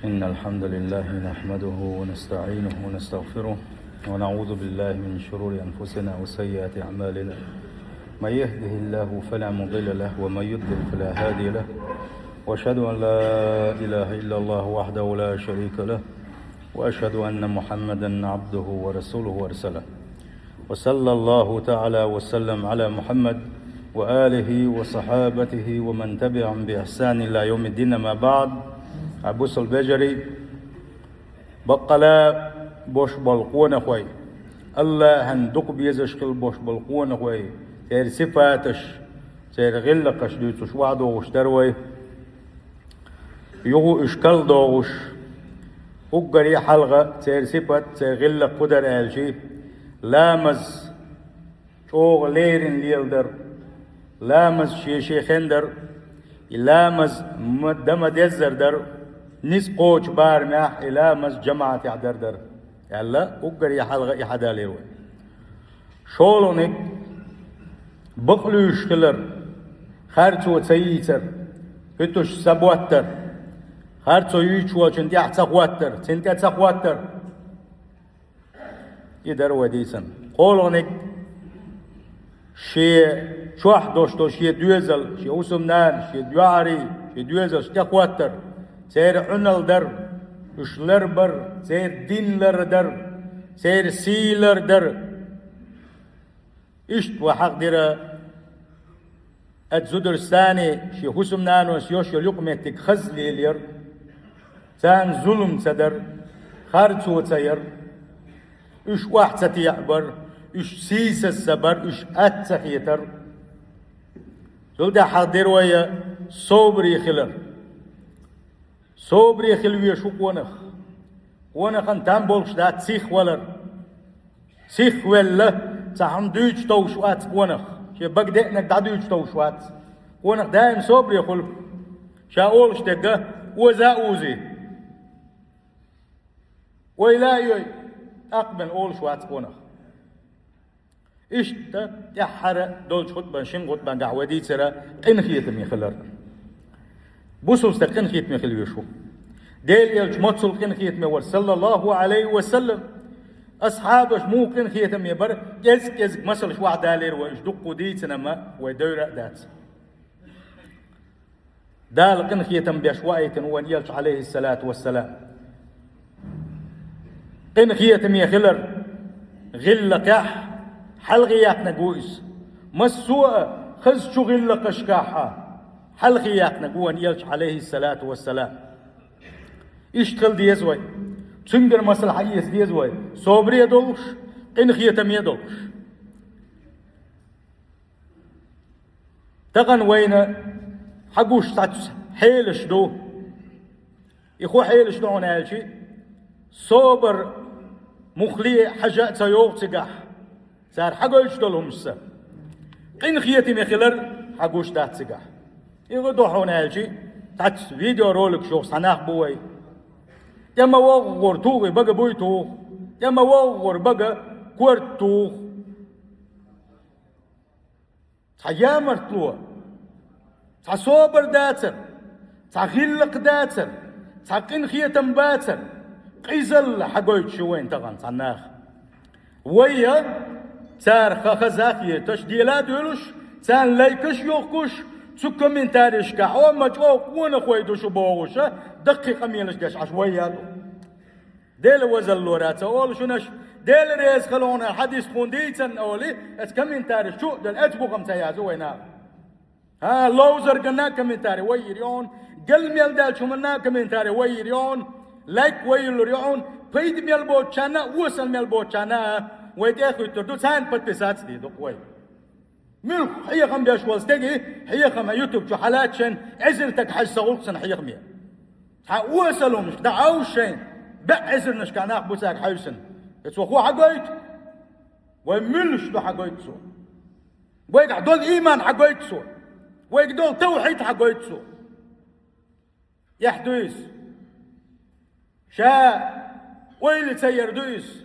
إن الحمد لله نحمده ونستعينه ونستغفره ونعوذ بالله من شرور أنفسنا وسيئات أعمالنا. من يهده الله فلا مضل له ومن يضلل فلا هادي له، وأشهد أن لا إله إلا الله وحده لا شريك له، وأشهد أن محمدا عبده ورسوله وأرسله. وصلى الله تعالى وسلم على محمد وآله وصحابته ومن تبعهم بإحسان إلى يوم الدين. ما بعد. أبو البجري بقلا بوش بالقون خوي الله هندق بيزشكل بوش بالقون خوي سير صفاتش سير غلقش دوتش وعدو وشتروي يغو اشكال دوغش وقري حلقة سير صفات سير غلق قدر آلشي لامز شوغ ليرن ليلدر لامز شيشي خندر لامز مدمد يزر در نس قوش بار ماح إلى مس جماعة يعدر در يلا أقر يحلق يحدا ليروي شولونك بقلوش كلر خارتو تسييتر هتوش سبواتر خارتو يوچوا چنتي احتقواتر چنتي احتقواتر يدر وديسن قولونك شي شوح دوشتو شي دوزل شي وسمنان شي دواري شي دوزل شي احتقواتر سير عنل در اشلر بر سير دينلر در سير سيلر در اشت وحق در اتزدر ثاني شي حسم نانوس يوش يلقمتك خزلي لير سان ظلم صدر خارجو تسير اش واحد ستيعبر اش سيس السبر اش اتسخيتر زول ده حق ويا صبري خلر صبري خلوية شو ونخ انتان بولش دا تسيخ ولر سيخ ولا تحم دوش توشوات ونخ شي بقدئنك دا دوش توشوات ونخ دائم صبري خل شاولش دقا وزاوزي ويلا يوي اقبل اول شوات ونخ اشتا يحر دولش خطبان شن خطبان دعودي ترى قنخية ميخلر بوسوس تقنخية ميخل يشو ديل يلش متصل قنخية ميور صلى الله عليه وسلم أصحابش مو قنخية ميبر كزك مسل شو عدالير وإش دقو ديتنا ما ويدورة دات دال قنخية بيشوائية وان يلش عليه الصلاة والسلام قنخية ميخلر غلقاح حلغياتنا قويس مسوء خز شو غلقش كاحا حلقياتنا قوان يلش عليه الصلاة والسلام اشتغل ديزوي تنقر مسل حيث ديزوي صبري دولش قنخية ميدولش تغن وين حقوش تعتس حيلش دو يخو حيلش دو عنالشي صبر مخلي حاجات سيوغ تقاح صار حقوش دولهم السا قنخية ميخلر حقوش دات تقاح يغدو حونالجي تحت فيديو رولك شو صناخ بوي يما وغور توغي بقى بوي توغ يما وغور بقى كورت توغ تحيامر تلوه تحصوبر داتر تحغلق داتر تحقنخية تنباتر قيزل حقويت شوين تغن صناخ ويا تار خخزاخية تشديلات يلوش تان لايكش يوكوش سو كومنتاريش كا او ما جو وانا خويدو شو بوغوشا دقيقه ميلش داش عشوائيات ديل وزل لورات اول شنش ديل ريس خلونا الحديث خونديتن اولي اس كومنتاريش شو دل اتبو قمتيازو وينا ها لوزر قلنا كومنتاري ويريون قل ميل دال شو منا كومنتاري ويريون لايك ويلريون بيد ميل بوتشانا وصل ميل بوتشانا ويتاخو تردو سان بتسات دي دو وي ملك حيخم بيشوال ستيجي حيخم يوتيوب شو حالاتشن عزرتك حج سغولكسن حيخم يا وصلوا مش دعوشين بعزر نش كاناخ بوساك حيسن يتسوخو حقويت ويملش دو حقويت سو ويقع دول ايمان حقويت سو ويقع دول توحيد حقويت سو يحدويس شا ويلي تسير دويس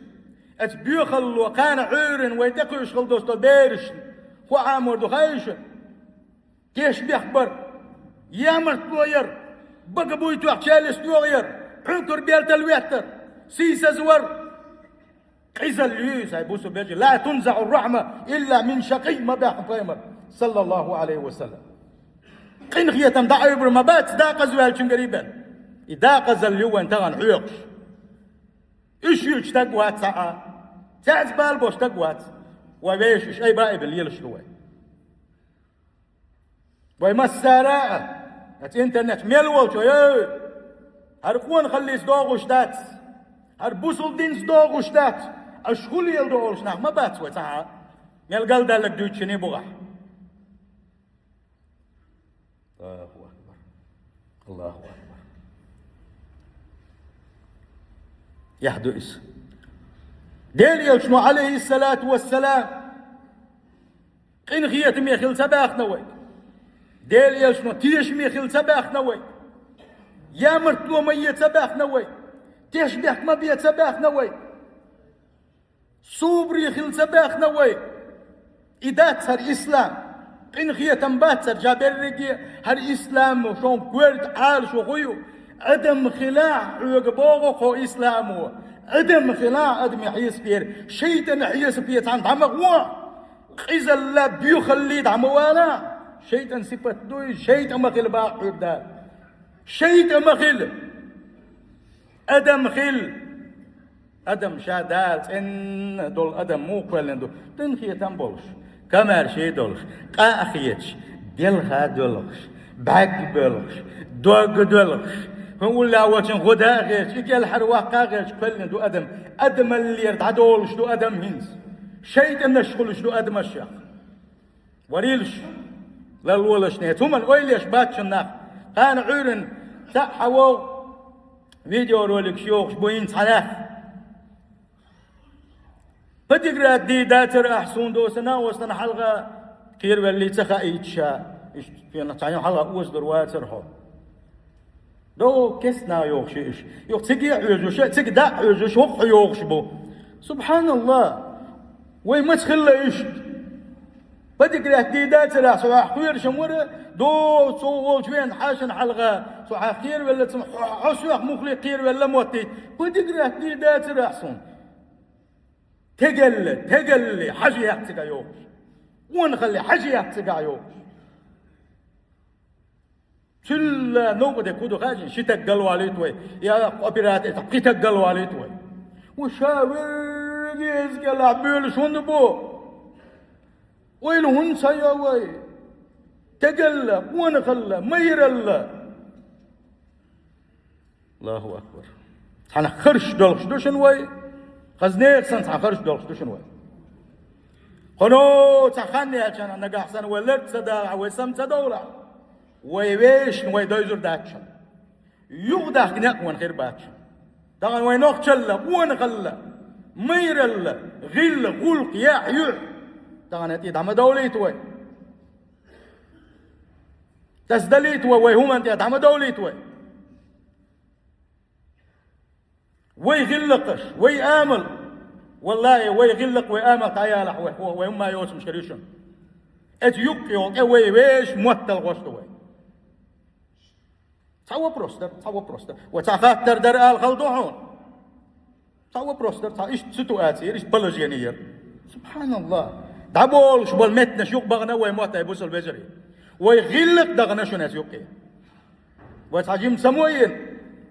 اتبيوخل وكان عيرن ويتقو يشغل دوستو بيرشن خو عامر دو خايشن كيش بيخبر يامر توير بقى بويتو احشالس توغير حنكر بيلت الويتر سيس زور قيزل ليوس هاي بوسو بيجي لا تنزع الرحمة إلا من شقي ما بيحق فيمر صلى الله عليه وسلم قين خيتم دعا يبر ما بات داق زوال قريبا إداق زليو انتغن عيقش إيش يوش تقوات ساعة تعز بالبوش تقوات وبيش إيش أي بائب الليل شوي ويمساراء الانترنت ميلوال شوي هرقون خليس دوغوش دات هربوسل دينس دوغوش دات أشغل يلدوغوش ناخ ما بات وتاعة ميلقال دالك دوتشني بغح الله أكبر الله أكبر يحدث ديل يشنو عليه الصلاة والسلام قين غيت ميخيل سباخ نوي ديل يشنو تيش ميخيل سباخ نوي يا مرتلو ميت سباخ نوي تيش بيحك ما بيت سباخ نوي صوبري خيل سباخ نوي إدات هر إسلام قين غيت مبات سر جابر رجي هر إسلام وشون بورد عال شو غيو عدم خلاع يقبوغو خو إسلامو عدم خلاع عدم يحيس بير شيطان يحيس بير عن دمغوا إذا لا بيخلي دموانا شيطان سبت دوي شيطان مخيل باقي بدال شيطان مخيل أدم خيل أدم شادات إن دول أدم مو قلندو تنخي تنبولش كمار شي دولش قاخيتش دلها دولش باق بولش دوغ دولش ولا وجن غدا غير يقال حرواقا غير كلن دو ادم اللي يرد عدولش دو ادم هنس شيء نشغلش دو ادم الشيخ وريلش لا الولش نيت هم الاويلش باتشنا كان عورن تحو فيديو رولك شيوخ بوين صلاح بديقرا دي داتر احسون دوسنا وسنا حلقه كير واللي تخايتشا ايش فينا تعين حلقه اوز درواتر هو دو كسنا يوخشيش يوخ تيجي عيوش تيجي دا عيوش وق يوخش بو سبحان الله وي ما تخلى ايش بدك راه ديدات راه صح خير شموره دو صو وين حاشن حلقه صح خير ولا حسوق مخلي خير ولا موتي بدك راه ديدات راه حسن تقل حاجه يحتك يوخش ونخلي حاجه يحتك يوخش كل نوبة كودو خاجين شتى قلواليتوي يا أبيرات تقيت قلواليتوي وشاور جيز كلا بيل شوندبو ويلهن سياوي تقل ونخلى ميرلا الله أكبر حنا خرش دولش دوشن واي خزنيك سنس خرش دولش دوشن واي خنو تخني عشان أنا قاحسن ولد صدا وسم صدولا ويش نوي دوزر داتشن يغدح كناك وان خير باتشن دغن وين نخشل وان خلا ميرل غل غلق يا حيوح دغن اتي دعم دوليت وي تسدليت وي هم انت دعم دوليت وي غلقش وي امل والله وي غلق وي امل تعالى وي هم يوسم شريشن ات يقي وي ويش موتل غشتوي تسوى بروستر وتخاطر در الخلطوحون تسوى بروستر ايش سيتواتي ايش بلجينير سبحان الله دابول شبال متنا شوق بغنا ويموت يبوس البجري ويغلق دغنا شو ناس يوقي وتعجم سموين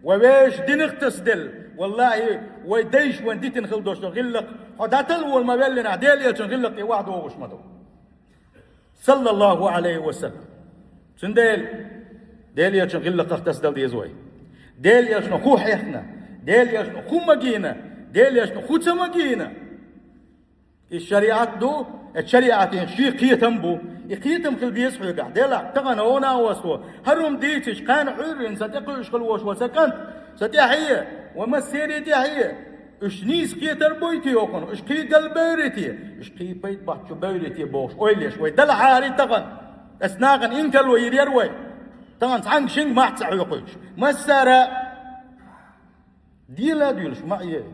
وباش دين اغتسدل والله ويديش وين دي تنخلدوش غلق حداتل والما بلنا ديليا تنغلق واحد وش مدو صلى الله عليه وسلم سنديل ديل يشن غلق اغتسدل دي زوي ديل يشن خو حيحنا ديل يشن خو مجينا ديل يشن خو تمجينا الشريعة دو الشريعة شي قيتم بو يقيتم كل بيسحو يقع ديلا تغنى هنا وسو هرم ديتش كان عرن ستقش خلوش وسكنت ستيحية وما السيري تيحية اش نيس قيتر بويتي يوكن اش قي قلبيرتي اش قي بيت بحشو بيرتي بوش اويليش وي دل عاري تغن اسناغن انكل ويرير وي تغن سعنك شنك ما احتسع يقوش مسارة ديلا ديلش معي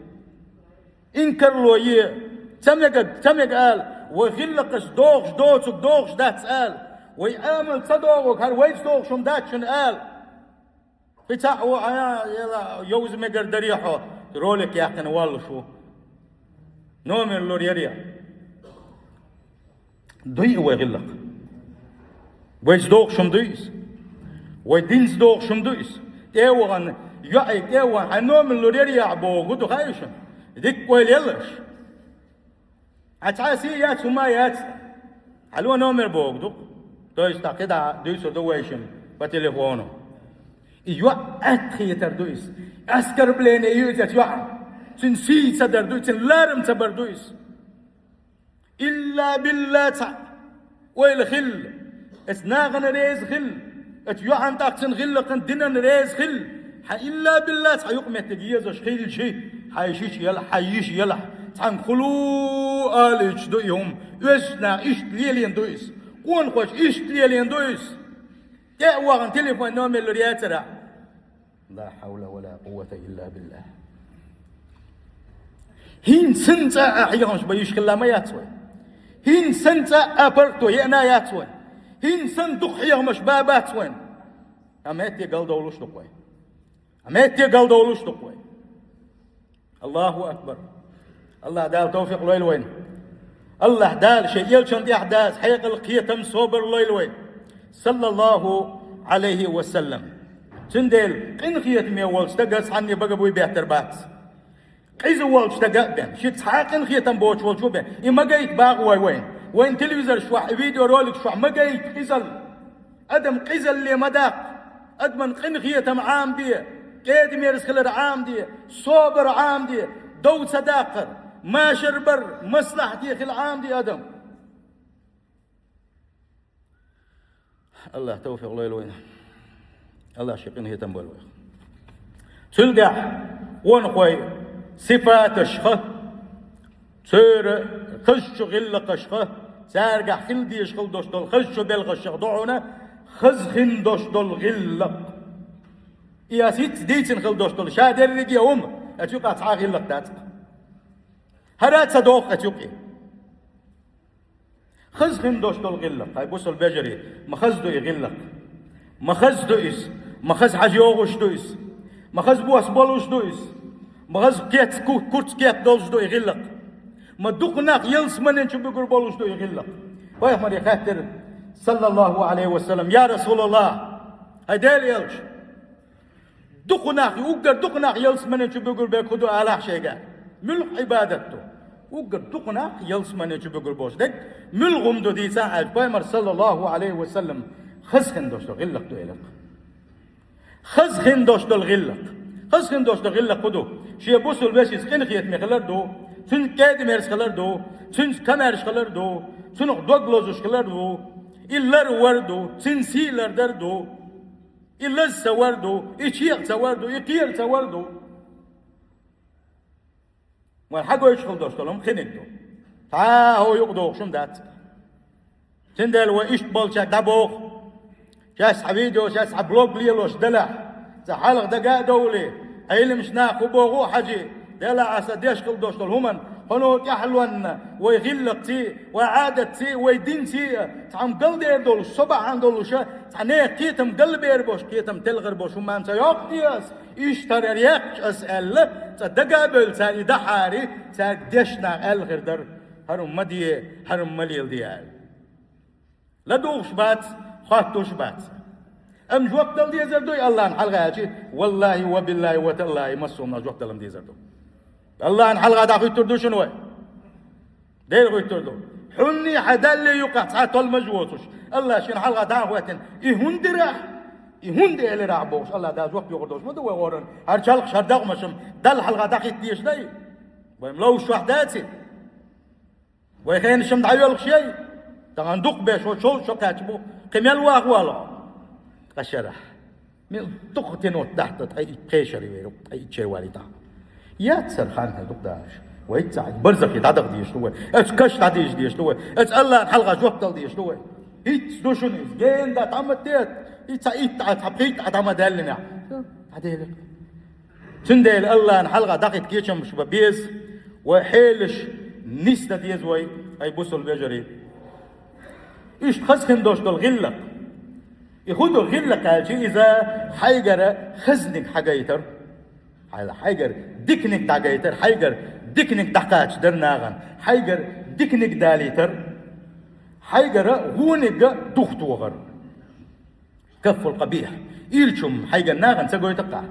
انكر لو يه تميق قال ويخلقش دوغش دات قال ويعمل صدوغك هل ويش دوغشم داتشن قال بتاع يلا يوز مقر دريحو رولك يا أخي والله شو نوم اللوريريا دوي ويغلق ويج دوغ شم دويس ويدينز دوغ شم دويس تيوغن يعي تيوغن هنوم اللوريريا بوغدو خايشن ديك ويليلش عتعاسي يات وما يات حلوة نوم البوغدو دويس تاكيدا دويس ودويشن بتليفونو يوا أتخي تردويس أسكر بلين يوزت يوا سنسي تدردويس سنلارم تبردويس إلا بالله تا ويلخل اسناغن ريز خل اتيوا عن تاكسن خل قن دينن ريز خل إلا بالله تا يقمت تجيزش خيل شيء حيشيش يلا حيش يلا تان خلو آلش دويهم يسنا إيش ليلين دويس قون خوش إيش ليلين دويس تأوغن تليفون نوم اللورياترا لا حول ولا قوة إلا بالله هين سنتا أحيانش بيش كلا ما ياتوي هين سنتا أبرتو يأنا ياتوي هين سنتو حيامش باباتوين أماتي قال دولوش تقوي أماتي قال دولوش تقوي الله أكبر الله دال توفيق لوين الله دال شيء يلشن دي أحداث حيق القيتم صوبر لوين صلى الله عليه وسلم سندل قن خيت مي ولش تقص عني بقى بوي بيهتر بات قيز ولش تقبن شت حاقن خيتم بوش ولش وبن إما جايت باغ وين تلفزيون شو فيديو رولك شو ما جايت قيزل أدم قيزل اللي مداق أدمن قن خيتم عام دي كيد ميرس خلر عام دي صوبر عام دي دو صداقر ما شربر مصلحتي خل عام دي أدم الله توفيق لوين الله شقين هي تنبول تلقى ونقوي صفات الشخة سير خش غل قشخة سارقع خل دي يشغل دوش دول خش بلغ الشخ ضعونا خزخن دوش دول غلق يا سيت ديتن خل دوش دول شادر رجي أتوقع تعا غلق داتك هرات صدوق أتوقع خزخن دوش دول غلق هاي بوصل بجري مخزدو يغلق مخزدو إس مخز حجيوغوش دويس مخز بوس بولوش دويس مخز كيت كورت كيت دولش دو يغلق ما دوقناق يلس منن شو بيقول بولوش دو يغلق ويا مري خاطر صلى الله عليه وسلم يا رسول الله هدال يلش دوقناق يوقر دوقناق يلس منن شو بيقول بيكودو على شيء ملح عبادته وقر دوقناق يلس منن شو بيقول بوش دك ملغم دو دي ساعة بايمر صلى الله عليه وسلم خزخن دوش دو غلق دو يلق خزخن دوش دو الغلق خزخن دوش دو غلق قدو شيء بوسول بيشيس خين خيت مخلر دو سن كاد ميرس خلر دو سن كمرش خلر دو سن دوغلوزوش خلر دو إلر وردو سن سيلر دردو إلر سوردو إشيق سوردو إقير سوردو والحقو يشغل دوش دولهم خينك دو هو يقدو شم دات سندل وإيش بولشاك دابوخ شاس حبيدو شاس حبلوك ليلوش دلع زحالق دقاء دولي هيل مش ناقو بوغو حجي دلع عسا ديشكل دوشتل همن هنوك يحلون ويغلق تي وعادت تي ويدين تي تعم قلدي دول الصبع عن دول شا تعنيه كيتم قلبي يربوش كيتم تلغر بوش وما انت يقضيس إيشتر رياكش أسأل تدقابل تاني دحاري تدشنا الغر در هرم مدي هرم مليل ديال لا دوغش بات خاطوش بات أم جوقت دل ديزردوي الله نحلقها هاتي والله وبالله وتالله مصومنا جوقت دلم ديزردو الله نحلقها دا خوي تردو شنو دير خوي تردو حني حدا اللي يوقع تعطل مجووتوش الله شين حلقها دا خواتن إيهون درا إيهون دي اللي رعبوش الله دا جوقت يغردوش ما دوا ورن هر شالق شرداق مشم دل حلقها دا خيت ديش داي ويملوش وحداتي ويخين شم دعيولك شيء تغندق بيش وشول شو كاتبو كمال واغوالا قشرح من تقتنو تحت تقيشري ويرو تقيشري والدا يا تسرخان هدوك داش ويتساعد برزق يتعدق ديش لوه اتش كش تعديش ديش لوه اتش الله الحلقة جوقتل ديش لوه هيت دوشونيز جين دا تعمتيت هيت تعبقيت عتعمدهلنا عديلك تندل الله الحلقة دقيت كيشم شبابيز وحيلش نيستا ديز وي اي بوصل بيجري إيش خزخن دوش دول غلق يخدو غير قال شيء إذا حيجر خزنك حاجيتر على حيجر دكنك دعجيتر حيجر دكنك دقاتش درناغن حيجر دكنك داليتر حيجر غونك دخت وغر كف القبيح إيرشم حيجر ناغن سجوي تقع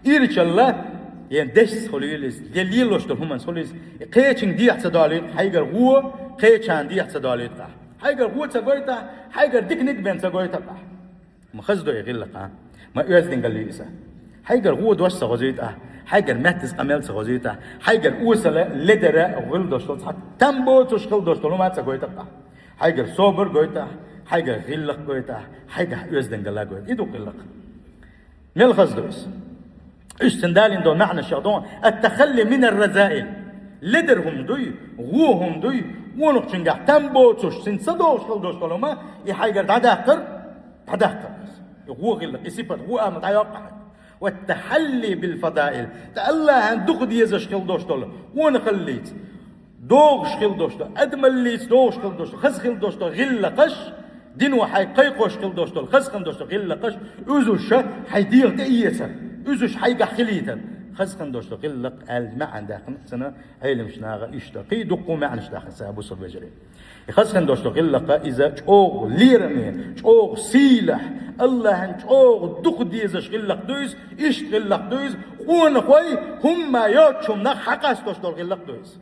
إيرش الله يعني دش خليلس دليلوش تهم خليلس قيتشن دي احتداليت حيجر هو قيتشان دي احتداليت قع حيجر هو سجوي تقع حيجر دكنك بين سجوي تقع ما خزدو يغلق ما يوزن قليسة حيجر هو دوش سغزيت حيجر ماتس قمل سغزيت حيجر اوسلا لدرا غل دوشتول تامبو تشكل دوشتول ما تسغويت حيجر صبر غويت حيجر غلق غويت حيجر يوزن قلا غويت يدو غلق مل خزدوس ايش تندالين دون معنى الشيطان التخلي من الرذائل لدرهم دوي غوهم دوي ونق تشنجح تامبو تش سنسدوش خل دوشتول ما يحيجر تدهكر هو غلق يسيبت هو آمد عيوقع والتحلي بالفضائل تألا هن دخد يزش خل دوشتول ونخليت دوغ شخل دوشتول أدمليت دوغ شخل دوشتول خز خل دوشتول غلقش دينو حي قيقوش خل دوشتول خز خل دوشتول غلقش أزوش حيدير تأيسر أزوش حيقع خليتا خز خل دوشتول غلق المع داخل سنة هيل مش ناغا اشتقي دقو معنش داخل سابو صر بجري يخسخن دوشتو غلقة إذا تشوغ ليرمي تشوغ سيلح الله هن تشوغ دق ديزش غلق دويز إيش غلق دويز خون خوي هم يوتشم ناغ حقاس دوشتو غلق دويز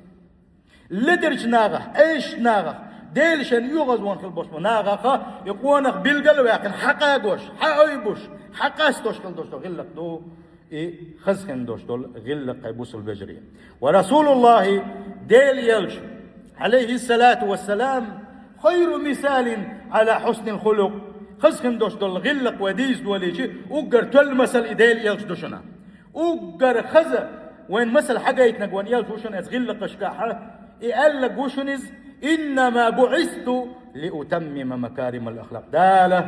لدرج ناغا إيش ناغا ديلشن يغزوان خل بوش ناغا خا يقونك بالقل وياكن حقا قوش حقا يبوش حقاس دوشتو غلق دو خسخن دوشتو غلق يبوس البجري ورسول الله ديل يلش عليه الصلاة والسلام خير مثال على حسن الخلق خسخن دوش دول غلق وديز دوليشي وقر تل مثل إديل يلش دوشنا وقر خزا وين مثل حاجة يتنقوان يلش دوشنا غلق اشكاحة يقلق وشنز إنما بعثت لأتمم مكارم الأخلاق دالة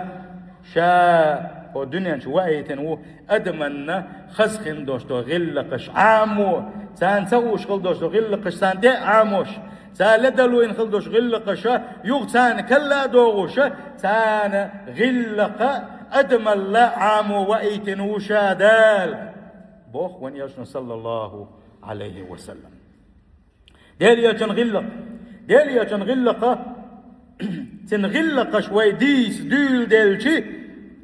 شاء ودنيا شوائتن و أدمنا خسخن دوش دول غلقش عامو سان سوش خل دوش دول غلقش سان دي عاموش سالدلو إن خلدوش غلقشا يغتان كلا دوغوشا تان غلق أدمل لا عامو وإيتنوشا دال بوخ وان يشن صلى الله عليه وسلم ديل يشن غلق تنغلق شوي ديس دول ديلشي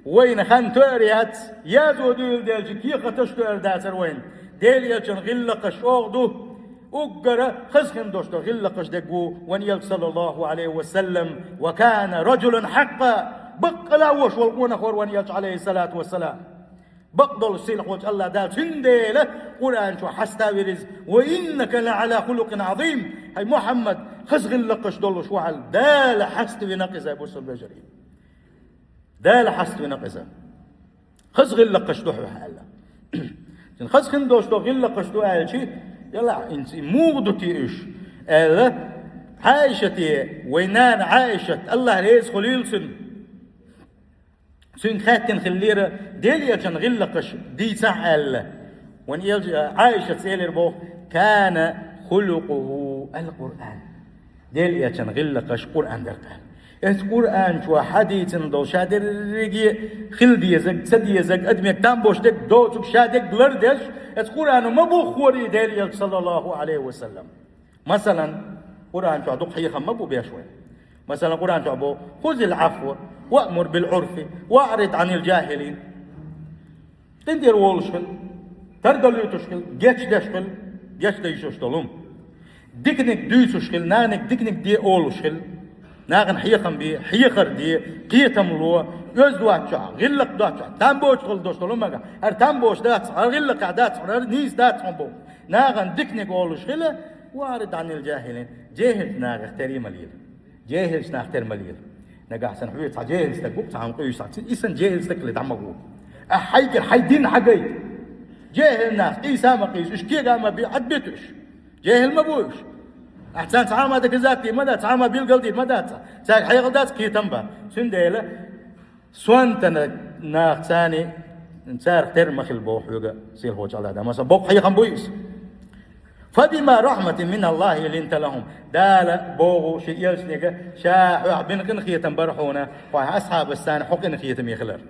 وين خان توريات يادو دول ديلشي كي قتشتو ارداتر وين ديل يشن غلق شوغدو أجر خزخن دوشتو غلقش دقو ونيل صلى الله عليه وسلم وكان رجل حقا بقلا وش والقونا خور ونيل عليه الصلاة والسلام بقدل السيلق وش الله دال سنديلة قرآن شو حستا ورز وإنك لعلى خلق عظيم هاي محمد خزخن لقش دول شو حال دال حست ونقزة بوس البجري دال حست ونقزة خزخن لقش دوحو حالا خزخن دوشتو غلقش دو آل يلا انت موغدتي ايش عائشة وينان عائشة الله ريز خليل سن خاتن خليرة ديليا كان غلقش دي سعال وان عائشة سيلر بو كان خلقه القرآن ديليا كان غلقش قرآن درقال القرآن شو حديث دو شادر رجي خلدي يزق سدي يزق أدمك تامبوش دك دوتك شادك بلردش القرآن ما بو خوري ديل صلى الله عليه وسلم مثلا قرآن شو عدوك حيخا ما بو بيشوي مثلا قرآن شو عبو خذ العفو وأمر بالعرف وأعرض عن الجاهلين تندير وولشكل تردل يوتشكل جيش دشكل جيش ديشوشتلوم ديكنك ديسوشكل نانك ديكنك دي أولوشكل ناغن حيخم بي حيخر دي قيتم لو يزدوات شع غلق دوات شع تامبوش خل دوش تلومك هر تامبوش دات غلق دات هر نيس دات خنبو ناغن دكنك اولوش خلا وارد عن الجاهلين جاهل ناغ اختاري مليل جاهل ناختار مليل ناغ احسن حبيت جاهل استقبوك تعم قيوس اسن جاهل استقل دعمقو حيقر حيدين حقي جاهل ناس قيسا ما قيس اش كي قام بي عد بيتوش جاهل ما بوش أحسن تعامة دكزاتي ماذا تعامة بالقلدي ماذا تاك حيقدات كي تنبا سنديلة سوانتنا ناق ثاني نسار ترمخ البوح يوجا سيل هوج على هذا مثلا بوق حيقم بويس فبما رحمة من الله لنت لهم دال بوغو شي يلسنيغا شاح بنقن خيتم برحونا أصحاب السان حقن خيتم يخلر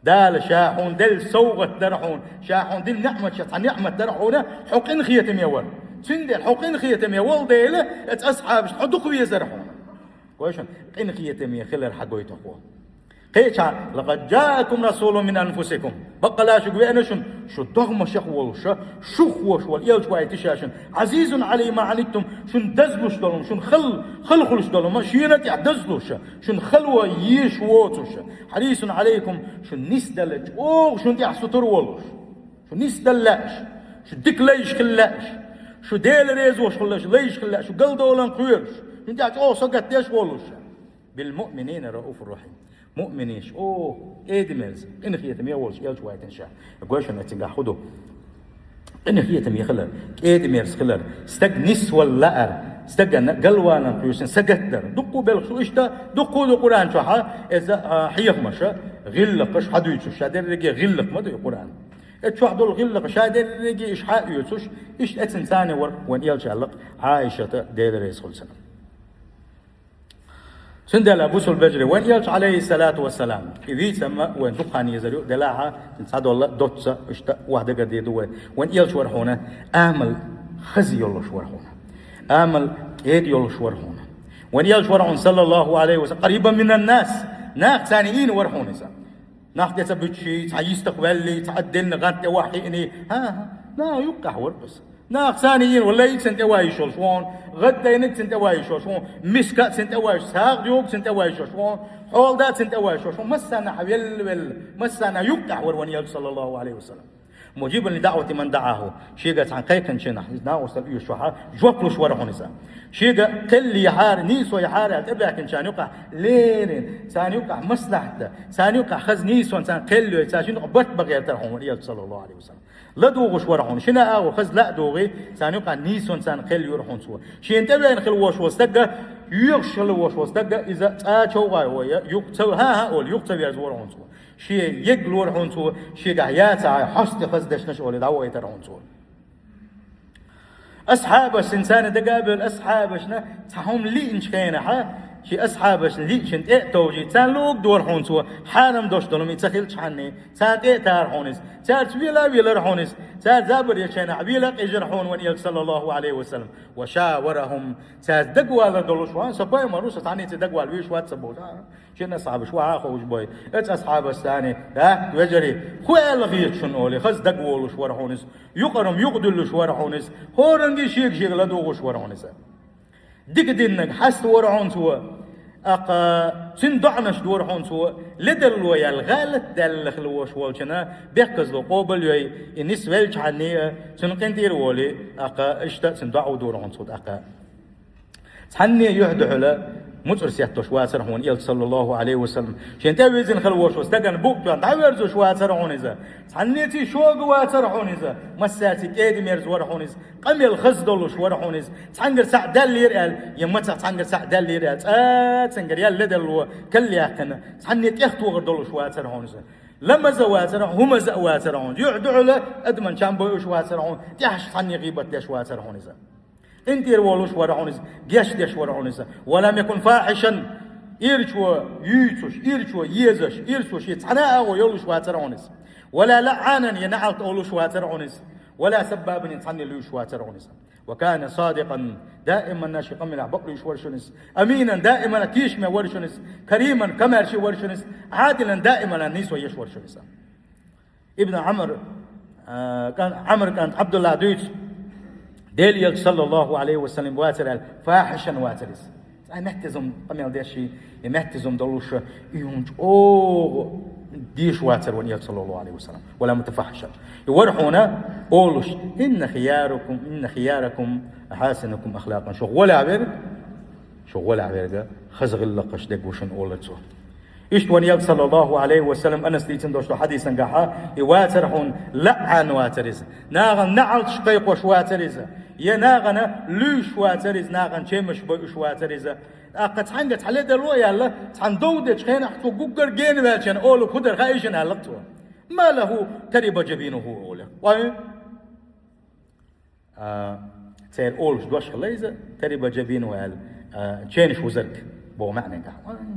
دال شاحون دل سوغت درحون شاحون دل نعمة شطع نعمة درحونا حقن خيتم يور سندل حقن خيتم يول ديله أصحاب حدوق ويزرحونا كويشن قن خيتم يخلر حقوي تقوى قيشا لقد جاءكم رسول من أنفسكم بقلا شو قوينشن شو دغم شخولش شخوش واليلش وايتشاشن عزيز علي ما عنتم شن دزلوش دولم شن خلش دولم شينت يعدزلوش شن خلوة يش ووتوش حريص عليكم شن نسدلج شن يحسطر ولوش شن نسدلش شو ديك ليش خلاش شو ديل ريزوش خلاش ليش خلاش شو قل دولن قويرش شن تعج سقط يش ولوش بالمؤمنين رؤوف الرحيم مؤمنيش إدمز إن خيتم يولش يلش وايتن شا قويش نتنجح خدو إن خيتم يخلر إدمز خلر استج نسوى اللأر استج قلوانا قيوسن سجتر دقوا بالخشو إشتا دقوا القرآن شوها إذا حيخ مشا غلقش حدويتش شادر رجي غلق ما ده القرآن اتشوح دول غلق شادر رجي إيش حق يوتش إيش إنسان ور وين يلش علق عائشة دير رئيس خل سنة سندل أبو البجري وين يلش عليه الصلاة والسلام إذا سما وين دقاني يزريو دلاها نصعد الله دوتسا إشتا واحدة قدي دوه وين يلش ورحونا أعمل خزي يلش ورحونا أعمل إيد يلش ورحونا وين يلش ورحون صلى الله عليه وسلم قريبا من الناس ناق ثانيين ورحونا سا ناق تسبتشي تعيستقبلي تعدلنا غانت واحيني ها لا يقع ورقص ناق ثانيين ولا يكسنت وايش شلون غدا ينكسنت وايش شلون مسكات سنت وايش ساق ديوب سنت وايش شلون حول دات سنت وايش شلون مسنا حويل مسنا يقع وروني صلى الله عليه وسلم مجيبا لدعوة من دعاه شيغا عن قيقن شنا ناوصل يشوحا جوكلوش ورهونسا شيغا كل يحار نيسو يحار تبعكن شان يقع ليرين سان يقع مصلحته سان يقع خز نيسو سان كل سان بط بغير ترحم صلى الله عليه وسلم لا دوغش ورهون شنا او خز لا دوغي سان يقع نيسو سان كل يرحون سو شي انت بين خل وش وستقى يخشل وش وستقى اذا تاچو غاي يقتو ها اول يقتو يزورون سو شيء يقلور هونسو شيء قاعد حست خزدش نشول دعوة يترهونسو أصحاب السنسان دقابل أصحابشنا تهم لي إنشكينا ها شي أصحابش لي شنت توجي تان لوك دور هونسو حانم دوش دولم يتسخيل شحني تان تار هونس تار ويلا هونس تار زابر يشينا ويلا إجر هون ونيل صلى الله عليه وسلم وشاورهم تار دقوا لدولش وان سباي مروس تاني تدقوا الويش وات سبوتا شنا صعب شو عاخوش بوي ات أصحاب الثاني ها وجري خوال غيت شنولي خز دقوا لش ورهونس يقرم يقدل لش ورهونس هورنجي شيك لدوغش ورهونس ديك دينك حست ورعون سوا أقا تندعنش دورحون سوا لدل ويا الغالت دل خلوش والشنا بيحكز لو قبل يوي إنس ويلش عني سنقنتير ولي أقا اشتا تندعو دورحون سوا أقا تحني يهدع له مصر سيحتوش واسر هون يل صلى الله عليه وسلم شين تاويزن خلوش واستقن بوك تعويرزوش واسر هون إذا تحنيتي شوق واسر هون إذا مساتي كيدي ميرز ور هون إذا قمي الخز دولوش ور هون إذا تحنقر سعدال ليرقال يمتع تحنقر سعدال ليرقال تحنقر يال لدل كل يحكنا تحنيت يختو غر دولوش واسر هون إذا لما زواتر هم زواتر هون يعدعوا له أدمن شان بوش واسر هون تحش تحني غيبت ليش واسر هون إذا انتير ولوش ورعونيز جيش ديش ورعونيز ولم يكن فاحشا إيرشوا يوتش إيرشوا يزش إيرشوا شيء تحنا ويولوش واترعونيز ولا لعانا ينعلت أولوش واترعونيز ولا سبابا يتحني لوش واترعونيز وكان صادقا دائما ناشقا من عبقليش ورشونيز أمينا دائما كيشمي ورشونيز كريما كمارشي ورشونيز عادلا دائما النيس ويش ورشونيز ابن عمر كان عبد الله دويتش ديل صلى الله عليه وسلم واتر فاحشا واترس محتزم قميل ديشي محتزم دلوش يونج ديش واتر ونيل صلى الله عليه وسلم ولا متفحشا يورحونا أولوش إن خياركم أحاسنكم أخلاقا شغل عبير خزغ اللقش دقوشن أولتسو إيش ونيل صلى الله عليه وسلم أنا سليتن دوشتو حديثا قاحا يواترحون لعن واترز ناغن نعل شقيق وش واترز يناغنا لوش واترز ناغن شمش بوش واترز أقد حنجت حلي دلو يالا تحن دودج خين أحطو قوقر جين بالشان أولو كدر خايشن هلقتوا ما له تريب جبينه أولا تير أولش دوش خليزة تريبا جبين وال تشينش وزرك بو معنى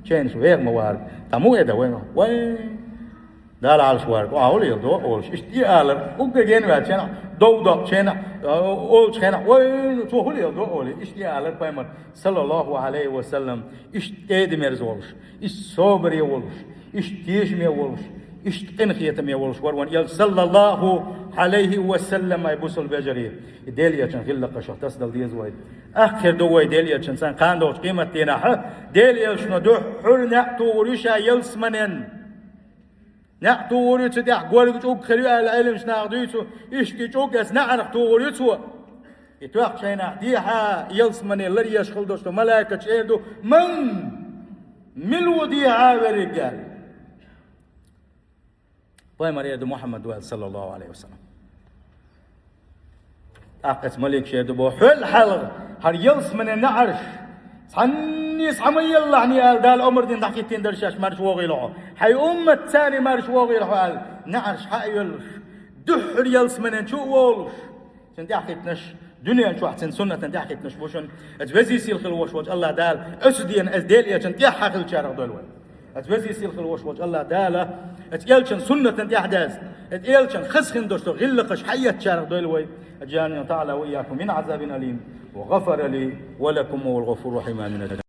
تشينش وغير موارد تمو إذا وين دال على شوارك أولي يلدو أولش إشتي آلر وقا جين واتشينا دو تشينا أولش خينا وين توهولي يلدو أولي إشتي آلر بايمر صلى الله عليه وسلم إشتي دميرز ولش إش صبر يولش إشتيش ميولش إشتقن خيتم يولش وروان يل صلى الله عليه وسلم يبوس البجري ديليا كان خلق شو تصدل ديز وايد آخر دو ديليا كان سان كان دوش قيمة تينا ديليا شنو دو حر نعتو وريشا يلسمنن نعتو وريتو دي قولك جوك خليو العلم شنا عديتو إشكي جوك أس نعرق وريتو يتوقع شينا ديها يلسمنن لري يشخل دوشتو ملايكة شيردو من ملو ديها ورقال باي مريد محمد صلى الله عليه وسلم أقت ملك شيردو بو حل حلغ هر يلسمنن نعرش صنيس عمي الله عني قال دال عمر دين ضحكتين درشاش مارش وغيلعو حي أمة ثاني مارش وغيلعو قال نعرش حق يلش دحر يلس من شو وولش سنتي حكيتنش دنيا شو أحسن سنة سنتي حكيتنش بوشن أتوزي سيل خلوش وجه الله دال أسدين أزديل يا سنتي حق الشارع دولوي أتوزي سيل خلوش وجه الله دال أتيلشن سنة سنتي أحداث أتيلشن خسخن دوشتو غلقش حية الشارع دولوي أجاني تعالى وإياكم من عذاب أليم وغفر لي ولكم والغفور رحيم من